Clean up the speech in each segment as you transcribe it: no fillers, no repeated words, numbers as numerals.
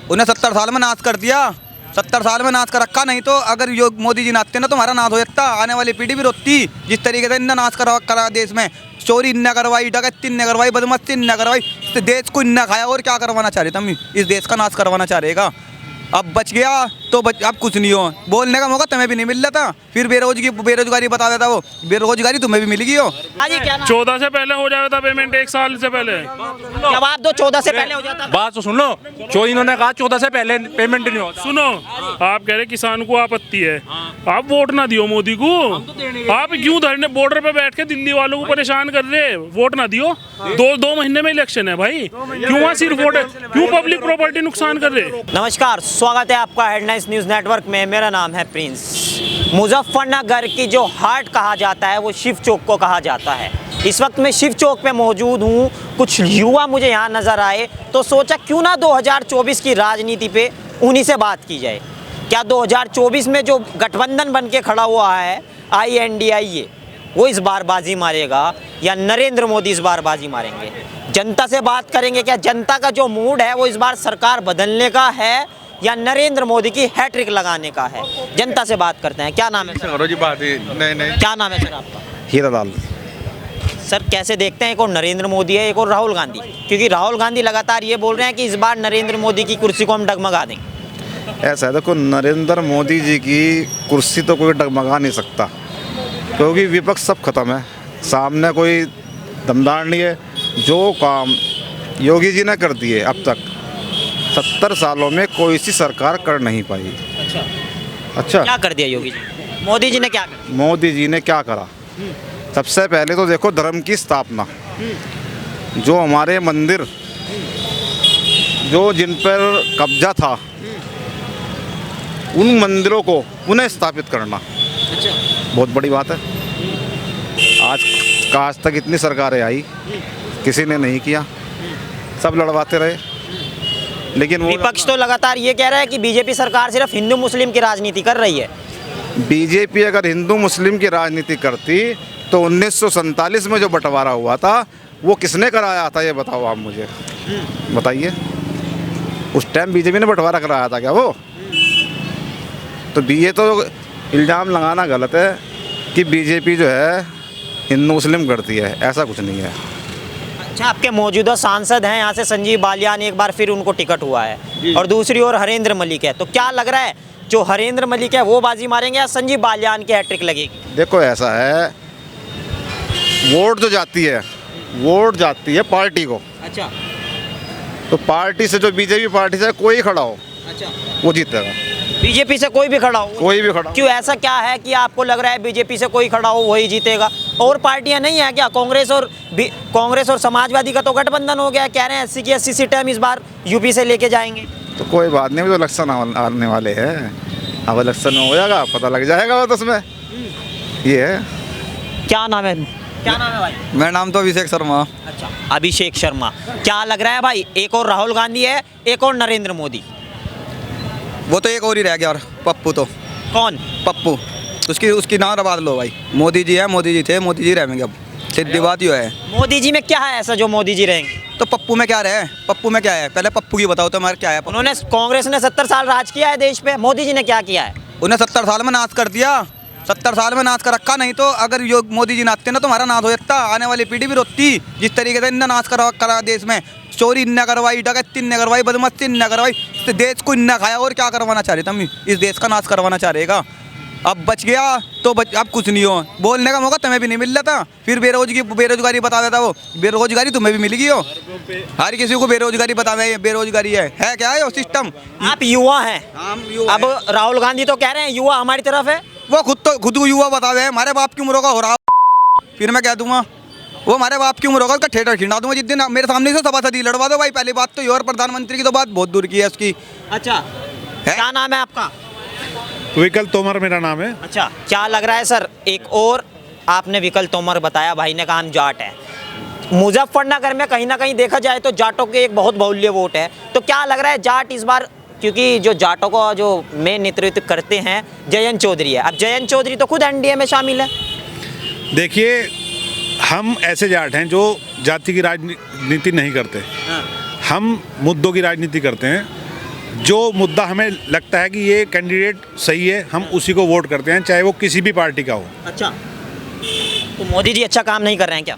उन्हें 70 साल में नाश कर दिया, 70 साल में नाश कर रखा। नहीं तो अगर यो मोदी जी नाचते ना तो हमारा नाश हो जाता, आने वाली पीढ़ी भी रोती। जिस तरीके से इन्हें नाश करा देश में, चोरी इन्ना करवाई, डकैती इन्ना करवाई, बदमाशी इन्ना करवाई, तो देश को इन्ना खाया। और क्या करवाना चाह रहे थे हम? इस देश का नाश करवाना चाह रहेगा। अब बच गया तो अब कुछ नहीं हो, बोलने का मौका तुम्हें भी नहीं मिल रहा था। फिर बेरोजगारी बता देता वो, बेरोजगारी तुम्हें भी मिल गई हो। 14 से पहले हो जाता पेमेंट, 1 साल से पहले। जवाब दो, 14 से पहले हो जाता। बात तो सुन लो, जो इन्होंने कहा 14 से पहले पेमेंट नहीं होता। सुनो, आप कह रहे किसान को आपत्ति है, आप वोट ना दियो मोदी को। आप क्यों धरने बॉर्डर पे बैठ के दिल्ली वालों को परेशान कर रहे? वोट ना दियो। 2 महीने में इलेक्शन है भाई, क्यों वहाँ सिर्फ वोट है? क्यों पब्लिक प्रॉपर्टी नुकसान कर रहे? नमस्कार, स्वागत है आपका हेडलाइंस न्यूज नेटवर्क में। मेरा नाम है प्रिंस। मुजफ्फरनगर की जो हाट कहा जाता है वो शिव चौक को कहा जाता है। इस वक्त मैं शिव चौक पे मौजूद हूँ। कुछ युवा मुझे यहाँ नज़र आए तो सोचा क्यों ना 2024 की राजनीति पे उन्हीं से बात की जाए। क्या 2024 में जो गठबंधन बन के खड़ा हुआ है INDIA, वो इस बार बाजी मारेगा या नरेंद्र मोदी इस बार बाजी मारेंगे? जनता से बात करेंगे। क्या जनता का जो मूड है वो इस बार सरकार बदलने का है या नरेंद्र मोदी की हैट्रिक लगाने का है? जनता से बात करते हैं। क्या नाम है सर? जी बात ही नहीं। क्या नाम है सर आपका? हीरालाल। सर कैसे देखते हैं, एक और नरेंद्र मोदी है, एक और राहुल गांधी? क्योंकि राहुल गांधी लगातार ये बोल रहे हैं कि इस बार नरेंद्र मोदी की कुर्सी को हम डगमगा देंगे। ऐसा है, देखो नरेंद्र मोदी जी की कुर्सी तो कोई डगमगा नहीं सकता, क्योंकि विपक्ष सब खत्म है, सामने कोई दमदार नहीं है। जो काम योगी जी ने कर दिए अब तक 70 सालों में कोई सी सरकार कर नहीं पाई। अच्छा क्या कर दिया योगी जी? मोदी जी ने क्या कर? मोदी जी ने क्या करा? सबसे पहले तो देखो धर्म की स्थापना, जो हमारे मंदिर जो जिन पर कब्जा था उन मंदिरों को पुनः स्थापित करना बहुत बड़ी बात है। आज तक इतनी सरकारें आई, किसी ने नहीं किया, सब लड़वाते रहे। लेकिन वो विपक्ष तो लगातार ये कह रहा है कि बीजेपी सरकार सिर्फ हिंदू मुस्लिम की राजनीति कर रही है। बीजेपी अगर हिंदू मुस्लिम की राजनीति करती तो 1947 में जो बंटवारा हुआ था वो किसने कराया था, ये बताओ आप मुझे, बताइए। उस टाइम बीजेपी ने बंटवारा कराया था क्या वो? तो ये तो इल्ज़ाम लगाना गलत है कि बीजेपी जो है हिंदू मुस्लिम करती है, ऐसा कुछ नहीं है। अच्छा, आपके मौजूदा सांसद हैं यहाँ से संजीव बालियान, एक बार फिर उनको टिकट हुआ है, और दूसरी ओर हरेंद्र मलिक है। तो क्या लग रहा है जो हरेंद्र मलिक है वो बाजी मारेंगे या संजीव बालियान की हैट्रिक लगेगी? देखो ऐसा है, वोट जो जाती है, वोट जाती है पार्टी को। अच्छा, तो पार्टी से जो बीजेपी पार्टी से कोई खड़ा हो, अच्छा, वो जीतेगा। बीजेपी से कोई भी खड़ा हो? कोई भी खड़ा। क्यों, ऐसा क्या है कि आपको लग रहा है बीजेपी से कोई खड़ा हो वही जीतेगा? और पार्टियां नहीं है क्या? कांग्रेस और समाजवादी का तो गठबंधन हो गया, कह रहे हैं 80 की 80 सीटें हम इस बार यूपी से लेके जाएंगे। तो कोई बात नहीं, तो इलेक्शन आने वाले हैं, अब इलेक्शन में हो जाएगा, पता लग जाएगा वो तो उसमें। ये है। क्या नाम है? क्या नाम है भाई? मेरा नाम तो अभिषेक शर्मा। अच्छा, अभिषेक शर्मा। क्या लग रहा है भाई, एक और राहुल गांधी है, एक और नरेंद्र मोदी? वो तो एक और ही रह गया, और पप्पू तो। कौन? पप्पू, उसकी नाम रबाद लो भाई। मोदी जी है, मोदी जी थे, मोदी जी रहेंगे। अब सीधी बात ये है। मोदी जी में क्या है ऐसा जो मोदी जी रहेंगे? तो पप्पू में क्या रहे? पप्पू में क्या है? पहले पप्पू की बताओ तो हमारे क्या है। उन्होंने, कांग्रेस ने 70 साल राज किया है देश पे, मोदी जी ने क्या किया है? उन्हें 70 साल में नाश कर दिया, 70 साल में नाश कर रखा। नहीं तो अगर मोदी जी नाचते ना तो हमारा नाश हो जाता, आने वाली पीढ़ी भी रोती। जिस तरीके से इन्ना नाश करा देश में, चोरी इन्ना करवाई, डकैती इन्ना करवाई, बदमाशी इन्ना करवाई, तो देश को इन्ना खाया। और क्या करवाना चाह रहे थे हम? इस देश का नाश करवाना चाह रहेगा। अब बच गया तो अब कुछ नहीं हो, बोलने का मौका तुम्हें भी नहीं मिल रहा था। फिर बेरोजगारी बता देता वो, बेरोजगारी तुम्हें भी मिल गई हो। हर किसी को बेरोजगारी बता दें, बेरोजगारी है क्या है वो सिस्टम? आप युवा हैं। अब अब राहुल गांधी तो कह रहे हैं युवा हमारी तरफ है। वो खुद को युवा बता दे, हमारे बाप की उम्र का हो रहा, फिर मैं कह दूंगा वो हमारे बाप की उम्र होगा, उसका ठेठर खिंडा दूंगा जिस दिन मेरे सामने से सभा सदी लड़वा दो भाई। पहली बात तो ये, और प्रधानमंत्री की तो बात बहुत दूर की है उसकी। अच्छा, क्या नाम है आपका? विकल तोमर मेरा नाम है। अच्छा, क्या लग रहा है सर, एक और आपने विकल तोमर बताया, भाई ने कहा हम जाट हैं। मुजफ्फरनगर में कहीं ना कहीं देखा जाए तो जाटों के एक बहुत बहुल्य वोट है, तो क्या लग रहा है जाट इस बार, क्योंकि जो जाटों को जो मेन नेतृत्व करते हैं जयंत चौधरी है, अब जयंत चौधरी तो खुद NDA में शामिल है। देखिए, हम ऐसे जाट हैं जो जाति की राजनीति नहीं करते, हम मुद्दों की राजनीति करते हैं। जो मुद्दा हमें लगता है कि ये कैंडिडेट सही है, हम उसी को वोट करते हैं, चाहे वो किसी भी पार्टी का हो। अच्छा, तो मोदी जी अच्छा काम नहीं कर रहे हैं क्या?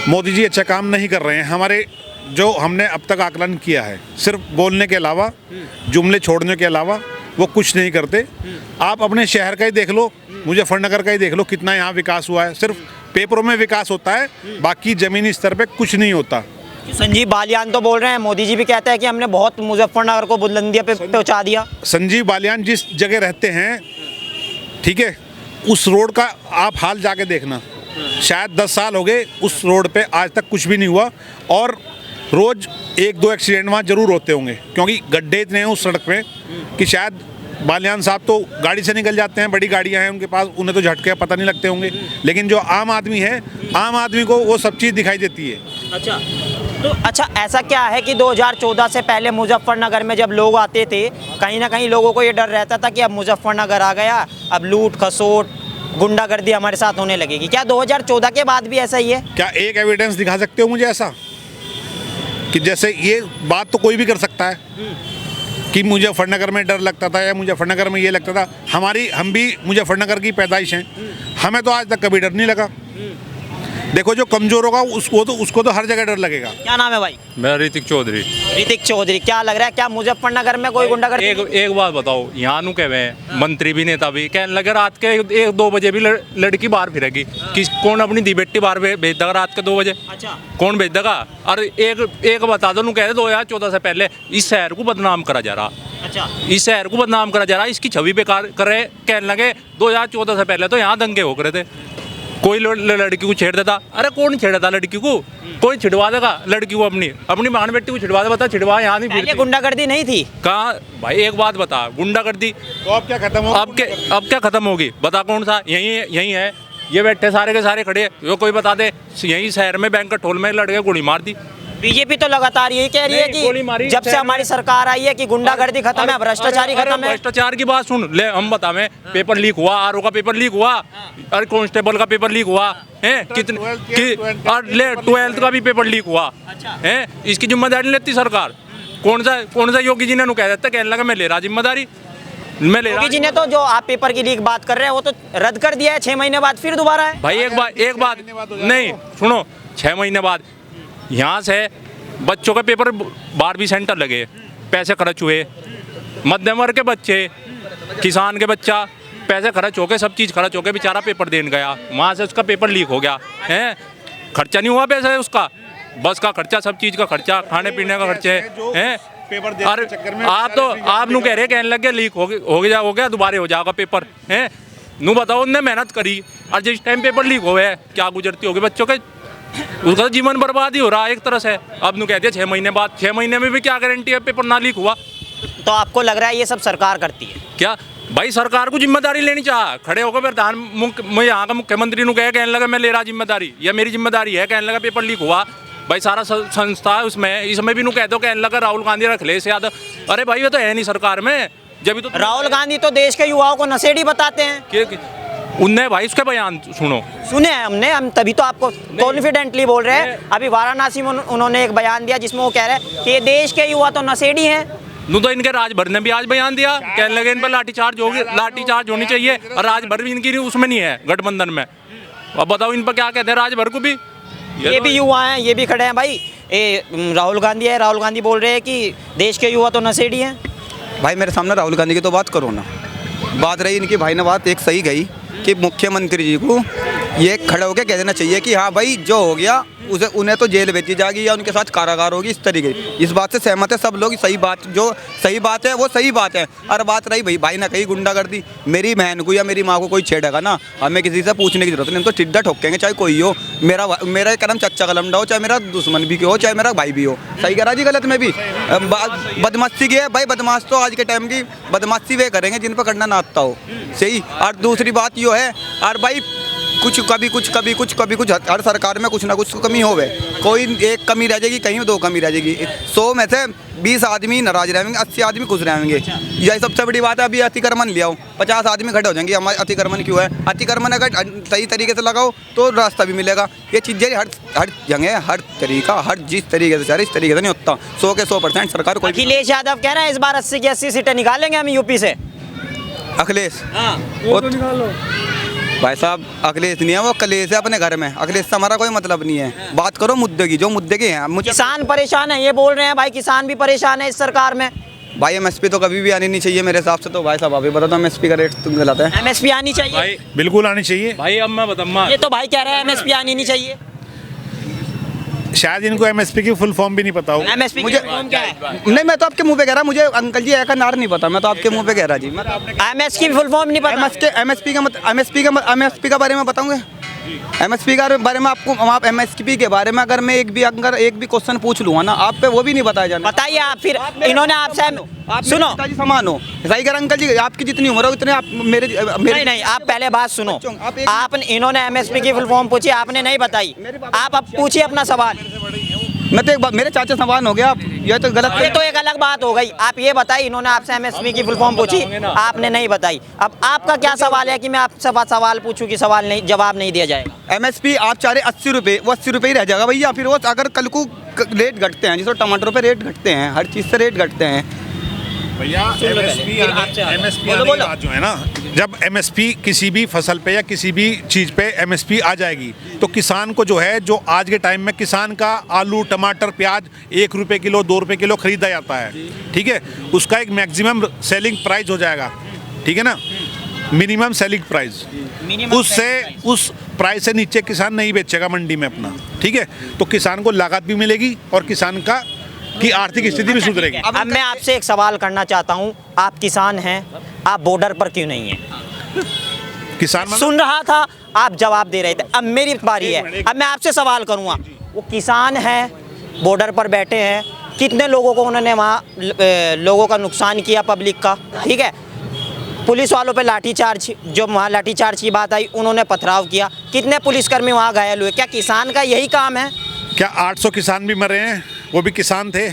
मोदी जी अच्छा काम नहीं कर रहे हैं। हमारे जो हमने अब तक आकलन किया है, सिर्फ बोलने के अलावा, जुमले छोड़ने के अलावा वो कुछ नहीं करते। आप अपने शहर का ही देख लो, मुजफ्फरनगर का ही देख लो, कितना यहाँ विकास हुआ है। सिर्फ पेपरों में विकास होता है, बाकी ज़मीनी स्तर पे कुछ नहीं होता। संजीव बालियान तो बोल रहे हैं, मोदी जी भी कहते हैं कि हमने बहुत मुजफ्फरनगर को बुलंदियों पे पहुंचा दिया। संजीव बालियान जिस जगह रहते हैं, ठीक है, उस रोड का आप हाल जाके देखना। शायद 10 साल हो गए उस रोड पे आज तक कुछ भी नहीं हुआ, और रोज़ 1-2 एक्सीडेंट वहाँ ज़रूर होते होंगे, क्योंकि गड्ढे इतने हैं उस सड़क पे कि शायद बालियान साहब तो गाड़ी से निकल जाते हैं, बड़ी गाड़ियाँ हैं उनके पास, उन्हें तो झटके पता नहीं लगते होंगे, लेकिन जो आम आदमी है, आम आदमी को वो सब चीज़ दिखाई देती है। अच्छा, तो अच्छा ऐसा क्या है कि 2014 से पहले मुजफ्फरनगर में जब लोग आते थे, कहीं ना कहीं लोगों को ये डर रहता था कि अब मुजफ्फरनगर आ गया, अब लूट खसोट गुंडागर्दी हमारे साथ होने लगेगी। क्या 2014 के बाद भी ऐसा ही है? क्या एक एविडेंस दिखा सकते हो मुझे ऐसा कि जैसे ये बात तो कोई भी कर सकता है कि मुजफ्फरनगर में डर लगता था या मुजफ्फरनगर में ये लगता था। हम भी मुजफ्फरनगर की पैदाइश हैं, हमें तो आज तक कभी डर नहीं लगा। देखो जो कमज़ोर होगा उसको तो हर जगह डर लगेगा। क्या नाम है भाई? मैं ऋतिक चौधरी। ऋतिक चौधरी, क्या लग रहा है, क्या मुजफ्फरनगर में कोई गुंडागर्दी? एक बात बताओ, यहाँ नु कहे मंत्री भी नेता भी कहने लगे रात के 1-2 बजे भी लड़की बाहर फिरेगी। किस कौन अपनी दी बेटी बाहर भेज देगा रात के 2 बजे? अच्छा, कौन भेज देगा? और एक बता दो, कह 2014 से पहले इस शहर को बदनाम करा जा रहा। अच्छा, इस शहर को बदनाम करा जा रहा, इसकी छवि बेकार करे। कहने लगे 2014 से पहले तो यहाँ दंगे हो रहे थे, कोई लड़की को छेड़ देता। अरे कौन छेड़ता लड़की को? कोई छिड़वा देगा लड़की को, अपनी बहन बेटी को छिड़वा दे। बता, छिड़वा यहाँ नहीं पहले गुंडागर्दी नहीं थी कहाँ भाई? एक बात बता, गुंडागर्दी तो अब क्या खत्म हो? अब क्या खत्म होगी? बता कौन सा? यही है, ये बैठे सारे के सारे खड़े, वो कोई बता दे। यही शहर में बैंक्वेट हॉल में लड़के गोली मार दी। बीजेपी तो लगातार यही कह रही है कि जब से हमारी सरकार आई है कि गुंडागर्दी खत्म है, भ्रष्टाचारी खत्म है। भ्रष्टाचार की बात सुन ले, हम बतावे पेपर लीक हुआ, आरओ का पेपर लीक हुआ, अरे कांस्टेबल का पेपर लीक हुआ है, कितने और ले 12th का भी पेपर लीक हुआ है। इसकी जिम्मेदारी लेती सरकार? कौन सा योगी जी ने कह देता, कहने लगा मैं ले रहा जिम्मेदारी, मैं ले रहा। योगी जी ने तो जो आप पेपर की लीक बात कर रहे हैं वो तो रद्द कर दिया है, 6 महीने बाद फिर दोबारा है। भाई एक बात नहीं सुनो, 6 महीने बाद यहाँ से बच्चों का पेपर 12वीं सेंटर लगे, पैसे खर्च हुए, मध्यम वर्ग के बच्चे, किसान के बच्चा, पैसे खर्च हो गए, सब चीज़ खर्च हो गए, बेचारा पेपर देने गया, वहाँ से उसका पेपर लीक हो गया है। खर्चा नहीं हुआ पैसा उसका, बस का खर्चा, सब चीज़ का खर्चा, खाने पीने का खर्चा है। और आप नू कह रहे, कहने लगे लीक हो गया दोबारा हो जाएगा पेपर है। नू बताओ, उनने मेहनत करी और जिस टाइम पेपर लीक हो गए क्या गुजरती होगी बच्चों के, उसका जीवन बर्बाद ही हो रहा है एक तरह से। अब नू कहते हैं 6 महीने बाद, 6 महीने में भी क्या गारंटी है पेपर ना लीक हुआ? तो आपको लग रहा है ये सब सरकार करती है क्या? भाई सरकार को जिम्मेदारी लेनी चाहिए, खड़े होकर प्रधान यहाँ का मुख्यमंत्री नु कहने लगा मैं ले रहा जिम्मेदारी, या मेरी जिम्मेदारी है, कहने लगा पेपर लीक हुआ। भाई सारा संस्था है उसमें, इसमें भी नू कह दो, कहने लगा राहुल गांधी रख ले याद। अरे भाई ये तो है नहीं सरकार में, जब तो राहुल गांधी तो देश के युवाओं को नशेड़ी बताते हैं। उनने भाई उसके बयान सुने हैं हम तभी तो आपको कॉन्फिडेंटली बोल रहे हैं। अभी वाराणसी में उन्होंने एक बयान दिया जिसमें वो कह रहे हैं कि ये देश के युवा तो नशेड़ी हैं। नू तो इनके राजभर ने भी आज बयान दिया, कहने लगे इन पर लाठीचार्ज होनी चाहिए, और राजभर भी इनकी उसमें नहीं है गठबंधन में। अब बताओ इन पर क्या कहते हैं राजभर को भी? ये भी युवा हैं, ये भी खड़े हैं भाई। राहुल गांधी है, राहुल गांधी बोल रहे हैं कि देश के युवा तो नशेड़ी हैं। भाई मेरे सामने राहुल गांधी की तो बात करो ना, बात रही इनकी, भाई ने बात एक सही गई कि मुख्यमंत्री जी को ये खड़े होकर कह देना चाहिए कि हाँ भाई जो हो गया उसे उन्हें तो जेल भेजी जाएगी या उनके साथ कारागार होगी, इस तरीके। इस बात से सहमत है सब लोग, सही बात, जो सही बात है वो सही बात है। और बात रही भाई ने कही गुंडागर्दी, मेरी बहन को या मेरी माँ को कोई छेड़ेगा ना, हमें किसी से पूछने की जरूरत नहीं, हम तो सीधा ठोकेंगे, चाहे कोई हो, मेरा कदम चच्चा कलमडा हो, चाहे मेरा दुश्मन भी हो, चाहे मेरा भाई भी हो। सही करा जी, गलत में भी बदमाशी की है भाई, बदमाश तो आज के टाइम की बदमाशी वे करेंगे जिन पर करना ना आता हो, सही। और दूसरी बात यो है, और भाई कभी कुछ हर सरकार में कुछ ना कुछ कमी होवे। कोई एक कमी रह जाएगी, कहीं 2 कमी रह जाएगी। 100 में से 20 आदमी नाराज रहेंगे, 80 आदमी खुश रहेंगे। यही सबसे बड़ी बात है। अभी अतिक्रमण लिया हो, 50 आदमी खड़े हो जाएंगे, हमारे अतिक्रमण क्यों है? अतिक्रमण अगर सही तरीके से लगाओ तो रास्ता भी मिलेगा। ये चीज़ें हर जगह, हर तरीका, हर जिस तरीके से चाहे इस तरीके से नहीं होता। 100 के 100% सरकार कोई। अखिलेश यादव कह रहे हैं इस बार 80 की 80 सीटें निकालेंगे हम यूपी से। अखिलेश वो तो निकालो। भाई साहब, अखिलेश नहीं है, वो कलेश है अपने घर में। अखिलेश से हमारा कोई मतलब नहीं है। बात करो मुद्दे की, जो मुद्दे के हैं। मुझे किसान परेशान है ये बोल रहे हैं भाई, किसान भी परेशान है इस सरकार में। भाई एमएसपी तो कभी भी आनी नहीं चाहिए मेरे हिसाब से। तो भाई साहब अभी बता दो, एमएसपी का रेट तुम गलत है। एमएसपी आनी चाहिए भाई बिल्कुल आनी चाहिए। भाई अब मैं बताऊँ, ये तो भाई कह रहे हैं एमएसपी आनी नहीं चाहिए। शायद इनको एमएसपी की फुल फॉर्म भी नहीं पता हो। एमएसपी मुझे क्या है? नहीं, मैं तो आपके मुंह पे कह रहा, मुझे अंकल जी का नार नहीं पता। मैं तो आपके मुंह पे कह रहा जी। एमएसपी की फुल फॉर्म नहीं पता। एमएसपी का बारे में बताऊंगे। एमएसपी के बारे में आपको, आप एमएसपी के बारे में अगर मैं एक भी क्वेश्चन पूछ लूँगा ना, आप पे वो भी नहीं बताया जाना। बताइए आप। फिर इन्होंने आपसे सुनो, पिताजी समान हो। सही कर अंकल जी, आपकी जितनी उम्र हो उतने आप मेरे नहीं, आप पहले बात सुनो। आपने इन्होंने एमएसपी की फुल फॉर्म पूछी, आपने नहीं बताई। आप अब पूछिए अपना सवाल। मैं तो एक बात, मेरे चाचा समान हो गया आप, ये तो गलत ये तो एक अलग बात हो गई। आप ये बताइए, इन्होंने आपसे एमएसपी की फुल फॉर्म पूछी, आपने नहीं बताई। अब आपका क्या सवाल है कि मैं आपसे सवाल पूछूं कि सवाल नहीं, जवाब नहीं दिया जाएगा? एमएसपी आप चाह रहे 80 रुपये, वो 80 रुपये ही रह जाएगा भैया। फिर वो अगर कल को रेट घटते हैं, जैसे टमाटरों पे रेट घटते हैं, हर चीज़ से रेट घटते हैं भैया। एमएसपी जो है ना, जब एमएसपी किसी भी फसल पे या किसी भी चीज़ पे एमएसपी आ जाएगी तो किसान को जो है, जो आज के टाइम में किसान का आलू, टमाटर, प्याज 1 रुपये किलो, 2 रुपये किलो खरीदा जाता है, ठीक है, उसका एक मैक्सिमम सेलिंग प्राइस हो जाएगा, ठीक है ना, मिनिमम सेलिंग प्राइस। उससे उस प्राइस से नीचे किसान नहीं बेचेगा मंडी में अपना, ठीक है। तो किसान को लागत भी मिलेगी और किसान का की आर्थिक स्थिति भी सुधरेगी। अब मैं आपसे एक सवाल करना चाहता हूँ, आप किसान हैं, आप बॉर्डर पर क्यों नहीं हैं? किसान सुन रहा था, आप जवाब दे रहे थे। अब मेरी बारी है, अब मैं आपसे सवाल करूँगा। वो किसान हैं, बॉर्डर पर बैठे हैं, कितने लोगों को उन्होंने वहाँ लोगों का नुकसान किया, पब्लिक का, ठीक है। पुलिस वालों पे लाठीचार्ज, जो वहाँ लाठीचार्ज की बात आई, उन्होंने पथराव किया, कितने पुलिसकर्मी वहाँ घायल हुए। क्या किसान का यही काम है? क्या 800 किसान भी मरे हैं, वो भी किसान थे।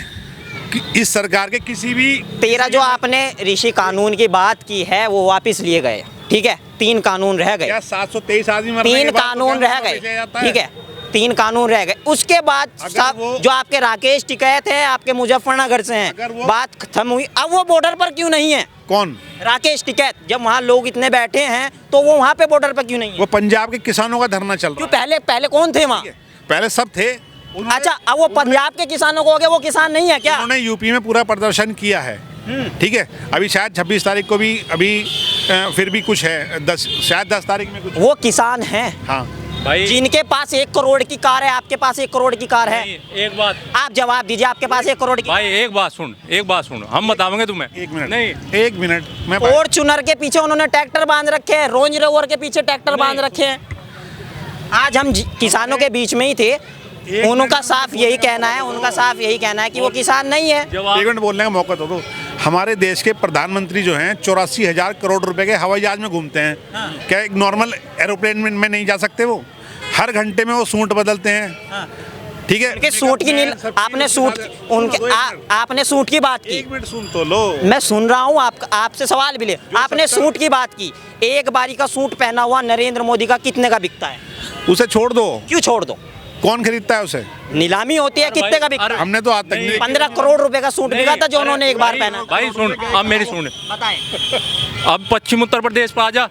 इस सरकार के किसी भी 13 जो आपने ऋषि कानून की बात की है वो वापस लिए गए, ठीक है। 3 कानून रह गए, क्या 723 आदमी मरने 3 के बाद कानून तो क्या रह वापस लिया गए, जाता ठीक है। 3 कानून रह गए। उसके बाद सब जो आपके राकेश टिकैत है, आपके मुजफ्फरनगर से हैं, बात खत्म हुई। अब वो बॉर्डर पर क्यों नहीं है? कौन? राकेश टिकैत। जब वहाँ लोग इतने बैठे हैं तो वो वहाँ पे बॉर्डर पर क्यों नहीं है? वो पंजाब के किसानों का धरना चल क्यों? रहा है। पहले कौन थे वहाँ? पहले सब थे। अच्छा, अब वो पंजाब के किसानों को हो गया, वो किसान नहीं है क्या? उन्होंने यूपी में पूरा प्रदर्शन किया है, ठीक है। अभी शायद 26 तारीख को भी, अभी फिर भी कुछ है, 10 तारीख में कुछ। वो किसान हैं, हाँ भाई जिनके पास 1 करोड़ की कार है। आपके पास 1 करोड़ की कार है? एक बात, आप जवाब दीजिए, आपके पास 1 करोड़ की। भाई एक बात सुन, हम बताएंगे तुम्हें। 1 मिनट नहीं, 1 मिनट मैं फॉर्च्यूनर के पीछे उन्होंने ट्रैक्टर बांध रखे हैं, रेंज रोवर के पीछे ट्रैक्टर बांध रखे हैं। आज हम किसानों के बीच में ही थे, उनका साफ यही कहना है, कि वो किसान नहीं है। 1 मिनट बोलने का मौका दो। हमारे देश के प्रधानमंत्री जो हैं 84,000 करोड़ रुपए के हवाई जहाज में घूमते हैं, क्या एक नॉर्मल एरोप्लेन में नहीं जा सकते? वो हर घंटे में वो सूट बदलते हैं, ठीक है। उनके सूट की नील, आपने सूट की बात की। 1 मिनट सुन तो लो, मैं सुन रहा हूँ, आपसे सवाल भी ले। आपने सूट की बात की। एक बारी का सूट पहना हुआ नरेंद्र मोदी का कितने का बिकता है? उसे छोड़ दो। क्यों छोड़ दो? कौन खरीदता है उसे? नीलामी होती है, कितने का बिकता है? हमने तो आज तक नहीं। 15 करोड़ रुपए का सूट बिका था जो उन्होंने एक बार पहना। भाई सुन, अब मेरी सुन, बताएं। अब पश्चिम उत्तर प्रदेश पर आ जा।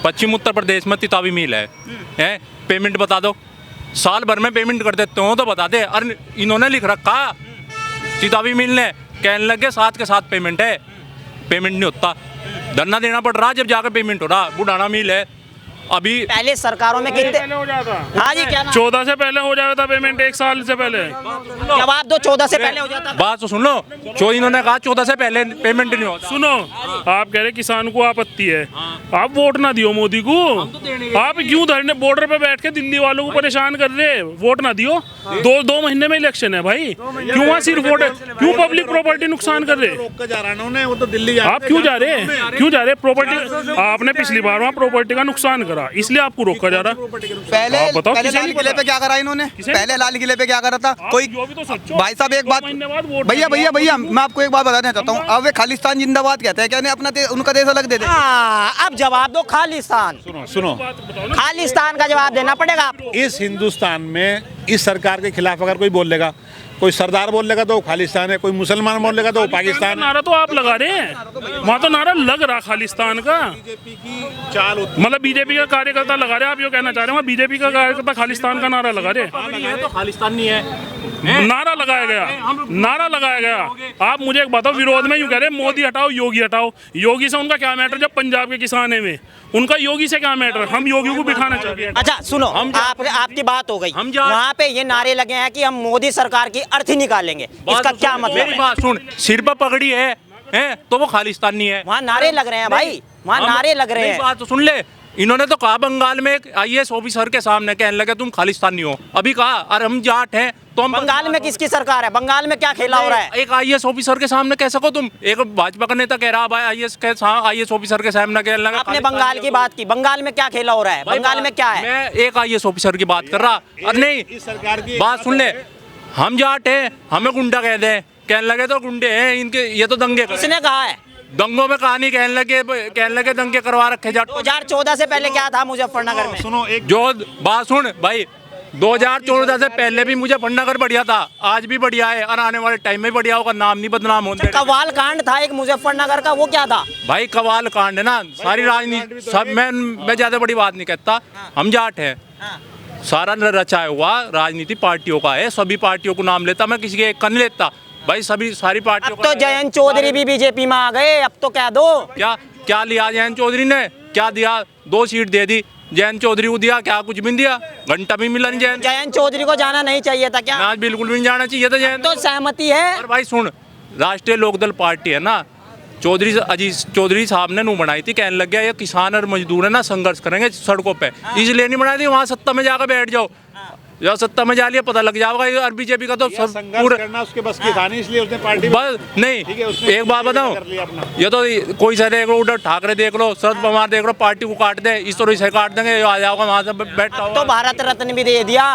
पश्चिम उत्तर प्रदेश में तितावी मिल है, पेमेंट बता दो, साल भर में पेमेंट कर देते हो तो बता दे। अरे इन्होंने लिख रखा तितावी मिल ने, कहने लगे साथ के साथ पेमेंट है, पेमेंट नहीं होता, धरना देना पड़ रहा जब जाकर पेमेंट हो रहा। बुढ़ाना मिल है अभी, पहले सरकारों में कितने? पहले हो जाता। हाँ जी, क्या नाम? 14 से पहले हो जाता पेमेंट, 1 साल से पहले। जवाब दो, 14 से पहले हो जाता। बात तो सुन लो, जो इन्होंने कहा 14 से पहले पेमेंट नहीं होता। सुनो, आप कह रहे किसान को आपत्ति है, आप वोट ना दियो मोदी को। आप क्यों धरने बॉर्डर पे बैठ के दिल्ली वालों को परेशान कर रहे? वोट ना दियो। 2 महीने में इलेक्शन है भाई, क्यों वहाँ सिर्फ वोट? क्यों पब्लिक प्रॉपर्टी नुकसान कर रहे? रोक कर जा रहा है वो तो दिल्ली आप क्यों जा रहे? प्रॉपर्टी आपने पिछली बार वहाँ प्रॉपर्टी का नुकसान करा, करा, इसलिए आपको रोका जा रहा है। पहले आप बताओ, पहले किसे लाल नहीं किले पता? पे क्या करा इन्होंने? किसे पहले लाल किले पे क्या करा था? आप कोई जो भी तो सोचो। भाई साहब एक 2 बात, महीने बाद वोट भैया दिया, भैया भैया मैं आपको एक बात बताना चाहता हूँ। अब वे खालिस्तान जिंदाबाद कहते हैं, क्या नहीं अपना उनका देश अलग दे दे। हाँ, अब जवाब दो खालिस्तान। सुनो, बात बताओ ना। खालिस्तान का जवाब देना पड़ेगा आपको। इस हिंदुस्तान में इस सरकार के खिलाफ अगर कोई बोल लेगा, कोई सरदार बोल लेगा तो वो खालिस्तान है, कोई मुसलमान बोल लेगा तो वो पाकिस्तान है। नारा तो आप लगा रहे हैं, वहाँ तो नारा लग रहा खालिस्तान का। चाल मतलब बीजेपी का कार्यकर्ता लगा रहे हैं, आप ये कहना चाह रहे हैं बीजेपी का कार्यकर्ता खालिस्तान का नारा लगा रहे हैं? तो खालिस्तान नहीं है। नारा लगाया गया, नारा लगाया गया। आप मुझे एक बताओ, विरोध में यूं कह रहे हैं मोदी हटाओ योगी हटाओ। योगी से उनका क्या मैटर जब पंजाब के किसान है में? उनका योगी से क्या मैटर? हम योगी को बिठाना चाहते हैं। अच्छा सुनो, आपकी बात हो गई। वहाँ पे ये नारे लगे हैं कि हम मोदी सरकार की अर्थी निकालेंगे, इसका क्या मतलब मेरी है? बात सुन, सिर पर पगड़ी है तो वो खालिस्तानी है। वहाँ नारे लग रहे हैं भाई, वहाँ नारे लग रहे मेरी हैं। बात तो सुन ले, इन्होंने तो कहा बंगाल में एक IAS ऑफिसर के सामने, कहने लगे तुम खालिस्तानी हो। अभी कहा अरे हम जाट हैं तो हम बंगाल में किसकी सरकार है? बंगाल में क्या खेला हो रहा है? एक IAS ऑफिसर के सामने कह सको तुम? एक भाजपा का नेता कह रहा भाई IAS ऑफिसर के सामने कहने लगा। आपने बंगाल की बात की, बंगाल में क्या खेला हो रहा है? बंगाल में क्या है? मैं एक IAS ऑफिसर की बात कर रहा। अरे नहीं, इस सरकार की बात सुन ले, हम जाट हैं, हमें गुंडा कह दे, कहने लगे तो गुंडे हैं इनके, ये तो दंगे कर। किसने कहा है? दंगों में कहानी कहने लगे दंगे करवा रखे जाट। 2014 से पहले क्या था मुजफ्फरनगर में? सुनो एक जो बात सुन भाई, 2014 से पहले भी मुजफ्फरनगर बढ़िया था, आज भी बढ़िया है और आने वाले टाइम में बढ़िया होगा। नाम नहीं बदनाम होने। कवाल कांड था एक मुजफ्फरनगर का, वो क्या था? भाई कवाल कांड है ना, सारी राजनीति सब। मैं ज्यादा बड़ी बात नहीं कहता, हम जाट हैं, सारा रचाया हुआ राजनीति पार्टियों का है, सभी पार्टियों को नाम लेता, मैं किसी के एक का नहीं लेता भाई, सभी सारी पार्टियों अब तो जयंत चौधरी भी बीजेपी में आ गए, अब तो क्या दो? क्या लिया जयंत चौधरी ने? क्या दिया? 2 सीट दे दी जयंत चौधरी को, दिया क्या? कुछ भी नहीं दिया, घंटा भी मिला नहीं जयंत चौधरी को जाना नहीं चाहिए था क्या? आज बिल्कुल भी नहीं जाना चाहिए था जयंत। तो सहमति है। और भाई सुन, राष्ट्रीय लोकदल पार्टी है ना, अजीत चौधरी साहब ने नू बनाई थी, कहने लग गया ये किसान और मजदूर है ना संघर्ष करेंगे सड़कों पे, इसलिए नहीं बनाई थी। वहाँ सत्ता में जाकर बैठ जाओ, या सत्ता में जा लिया पता लग जाएगा। और बीजेपी का तो सब पूरा करना उसके बस की था नहीं, इसलिए उसने पार्टी बस नहीं। एक बात बताऊं, ये तो कोई सा देख लो, उधर ठाकरे देख लो, शरद पवार देख लो, पार्टी को काट दे, इस तरह से काट देंगे, आ जाओगा वहाँ से बैठा तो भारत रत्न भी दे दिया।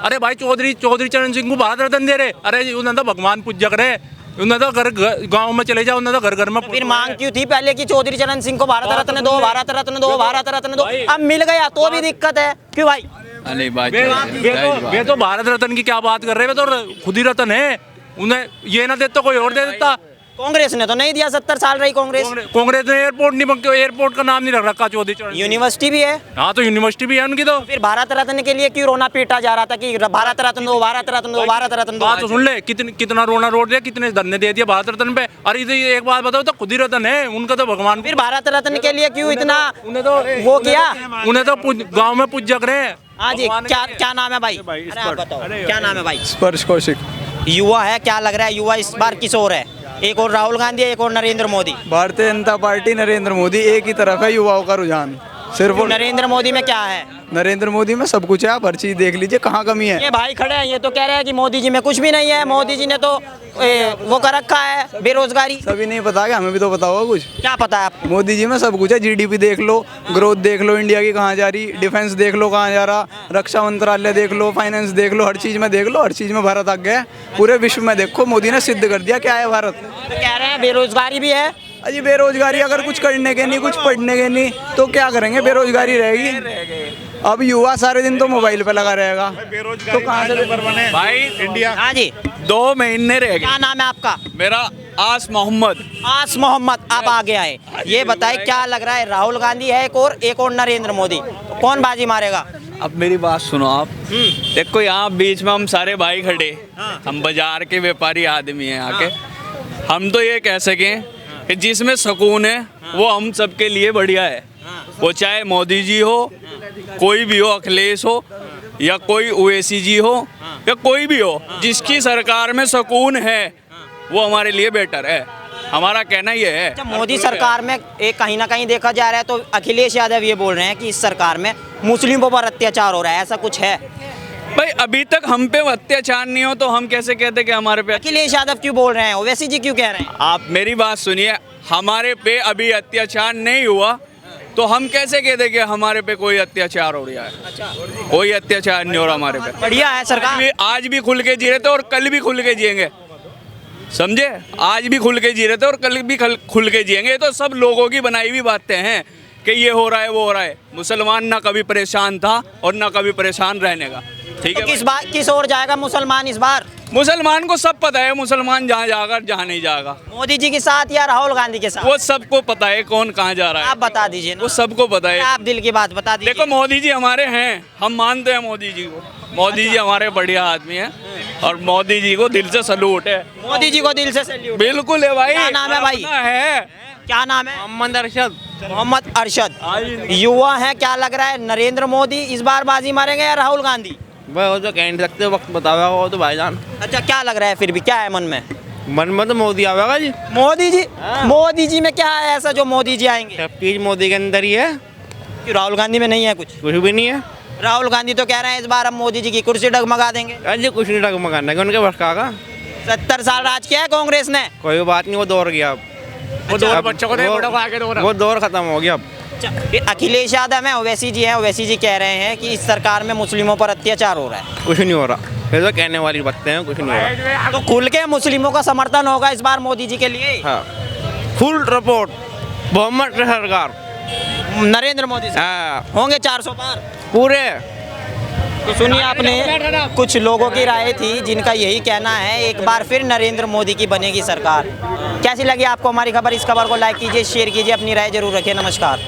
अरे भाई चौधरी चरण सिंह को भारत रत्न दे रहे, अरे उन्होंने तो भगवान पूजक रहे, उन्होंने तो गांव में चले जाओ, उन्होंने तो घर घर में। फिर मांग क्यों थी पहले कि चौधरी चरण सिंह को भारत रत्न दो, भारत रत्न दो, भारत रत्न दो? अब मिल गया तो भी दिक्कत है, क्यों भाई? नहीं बात वे तो भारत रत्न की क्या बात कर रहे हैं, वे तो खुद ही रत्न है, उन्हें ये ना देता कोई और दे देता। कांग्रेस ने तो नहीं दिया, 70 साल रही कांग्रेस। कांग्रेस ने एयरपोर्ट का नाम नहीं रख रखा चौधरी चरण। यूनिवर्सिटी भी है। हाँ तो यूनिवर्सिटी भी है उनकी। तो फिर भारत रत्न के लिए क्यों रोना पीटा जा रहा था कि भारत रत्न दो, भारत रत्न दो, भारत रत्न दो? बात तो सुन ले, कितना रोना रोड दिया, कितने धरने दे दिया भारत रत्न पे। अरे एक बात बताओ, तो खुद ही रत्न है उनका, तो भगवान। फिर भारत रत्न के लिए क्यों इतना उन्हें तो वो किया? उन्हें तो गाँव में पूजक रहे। हाँ जी, क्या नाम है भाई? अरे आप बताओ, क्या नाम है भाई? स्पर्श कौशिक। युवा है, क्या लग रहा है युवा इस बार किस ओर है? एक और राहुल गांधी है, एक और नरेंद्र मोदी। भारतीय जनता पार्टी नरेंद्र मोदी, एक ही तरफ है युवाओं का रुझान सिर्फ। नरेंद्र मोदी में क्या है? नरेंद्र मोदी में सब कुछ है, आप हर चीज देख लीजिए, कहाँ कमी है। ये भाई खड़े हैं, ये तो कह रहे हैं कि मोदी जी में कुछ भी नहीं है, मोदी जी ने तो वो कर रखा है बेरोजगारी। सभी नहीं पता, क्या हमें भी तो पता होगा कुछ। क्या पता है आपको? मोदी जी में सब कुछ है, GDP देख लो, ग्रोथ देख लो इंडिया की कहाँ जा रही, डिफेंस देख लो कहाँ जा रहा, रक्षा मंत्रालय देख लो, फाइनेंस देख लो, हर चीज में देख लो, हर चीज में भारत आगे है। पूरे विश्व में देखो, मोदी ने सिद्ध कर दिया क्या है भारत। तो कह रहे हैं बेरोजगारी भी है। अजी बेरोजगारी, अगर कुछ करने के नहीं, कुछ पढ़ने के नहीं, तो क्या करेंगे? बेरोजगारी रहेगी। अब युवा सारे दिन तो मोबाइल पे लगा रहेगा, तो कहाँ से बने भाई इंडिया? हाँ जी, 2 महीने रह गए। क्या नाम है आपका? मेरा आस मोहम्मद। आस मोहम्मद, आप आगे आए, ये बताए क्या लग रहा है? राहुल गांधी है एक और नरेंद्र मोदी, तो कौन बाजी मारेगा? अब मेरी बात सुनो आप, देखो यहाँ बीच में हम सारे भाई खड़े, हम बाजार के व्यापारी आदमी हैं आके, हम तो ये कह सकें कि जिसमें सुकून है वो हम सबके लिए बढ़िया है। वो चाहे मोदी जी हो, कोई भी हो, अखिलेश हो या कोई ओवैसी जी हो या कोई भी हो, जिसकी सरकार में सुकून है वो हमारे लिए बेटर है। हमारा कहना ये है। जब मोदी सरकार में एक कहीं ना कहीं देखा जा रहा है तो अखिलेश यादव ये बोल रहे हैं कि इस सरकार में मुस्लिमों पर अत्याचार हो रहा है, ऐसा कुछ है? भाई अभी तक हम पे अत्याचार नहीं हो तो हम कैसे कहते कि हमारे पे? अखिलेश यादव क्यों बोल रहे हैं, ओवैसी जी क्यों कह रहे हैं? आप मेरी बात सुनिए, हमारे पे अभी अत्याचार नहीं हुआ, तो हम कैसे कह दें कि हमारे पे कोई अत्याचार हो रहा है? कोई अत्याचार नहीं हो रहा हमारे पे। बढ़िया है सरकार। आज भी खुल के जी रहे थे और कल भी खुल के जिएंगे, समझे? आज भी खुल के जी रहे थे और कल भी खुल के जिएंगे। ये तो सब लोगों की बनाई हुई बातें हैं कि ये हो रहा है वो हो रहा है। मुसलमान ना कभी परेशान था और ना कभी परेशान रहने का, ठीक है? तो किस ओर जाएगा मुसलमान इस बार? मुसलमान को सब पता है, मुसलमान जहाँ जाएगा जहाँ नहीं जाएगा। मोदी जी के साथ या राहुल गांधी के साथ? वो सबको पता है कौन कहाँ जा रहा है। आप बता दीजिए ना। वो सबको पता है। आप दिल की बात बता दीजिए। देखो मोदी जी हमारे हैं, हम मानते हैं मोदी जी को। मोदी जी हमारे बढ़िया आदमी हैं और मोदी जी को दिल से सलूट है। मोदी जी को दिल से सैल्यूट। बिल्कुल है भाई। क्या नाम है भाई? है क्या नाम है? मोहम्मद अरशद। मोहम्मद अरशद। युवा है, क्या लग रहा है नरेंद्र मोदी इस बार बाजी मारेंगे या राहुल गांधी? भाई वो तो कह नहीं सकते, वक्त बतावेगा वो तो भाईजान। अच्छा, क्या लग रहा है फिर भी, क्या है मन में? मन में तो मोदी आवेगा जी। मोदी जी? मोदी जी में क्या है ऐसा जो मोदी जी आएंगे? सब चीज मोदी के अंदर ही है। कि राहुल गांधी में नहीं है कुछ? कुछ भी नहीं है। राहुल गांधी तो कह रहे हैं इस बार हम मोदी जी की कुर्सी डगमगा देंगे। अरे कुछ नहीं डगमगाना है, उनके बस का 70 साल राज किया है कांग्रेस ने। कोई बात नहीं, वो दौर गया अब। वो दौर बच्चों को वो दौर खत्म हो गया अब। ये अखिलेश यादव है, ओवैसी जी हैं, ओवैसी जी कह रहे हैं कि इस सरकार में मुस्लिमों पर अत्याचार हो रहा है। कुछ नहीं हो रहा, ये तो कहने वाली बातें हैं, कुछ नहीं हो रहा। तो खुल के मुस्लिमों का समर्थन होगा इस बार मोदी जी के लिए? हाँ, फुल रिपोर्ट बहुमत सरकार नरेंद्र मोदी से हाँ, होंगे 400 पार पूरे। तो सुनिए, आपने कुछ लोगों की राय थी जिनका यही कहना है एक बार फिर नरेंद्र मोदी की बनेगी सरकार। कैसी लगी आपको हमारी खबर? इस खबर को लाइक कीजिए, शेयर कीजिए, अपनी राय जरूर रखिए। नमस्कार।